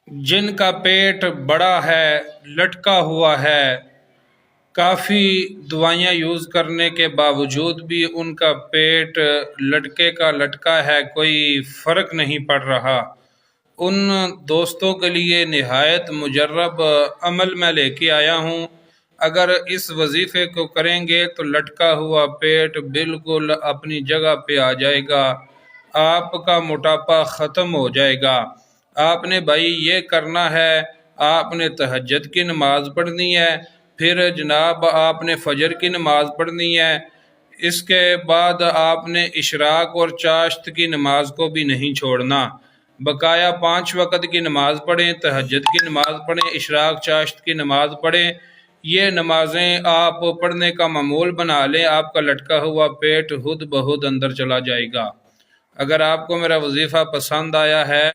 جن کا پیٹ بڑا ہے، لٹکا ہوا ہے، کافی دوائیاں یوز کرنے کے باوجود بھی ان کا پیٹ لٹکے کا لٹکا ہے، کوئی فرق نہیں پڑ رہا، ان دوستوں کے لیے نہایت مجرب عمل میں لے کے آیا ہوں۔ اگر اس وظیفے کو کریں گے تو لٹکا ہوا پیٹ بالکل اپنی جگہ پہ آ جائے گا، آپ کا موٹاپا ختم ہو جائے گا۔ آپ نے بھائی یہ کرنا ہے، آپ نے تہجد کی نماز پڑھنی ہے، پھر جناب آپ نے فجر کی نماز پڑھنی ہے، اس کے بعد آپ نے اشراق اور چاشت کی نماز کو بھی نہیں چھوڑنا، بقایا 5 وقت کی نماز پڑھیں، تہجد کی نماز پڑھیں، اشراق چاشت کی نماز پڑھیں۔ یہ نمازیں آپ پڑھنے کا معمول بنا لیں، آپ کا لٹکا ہوا پیٹ خود بخود اندر چلا جائے گا۔ اگر آپ کو میرا وظیفہ پسند آیا ہے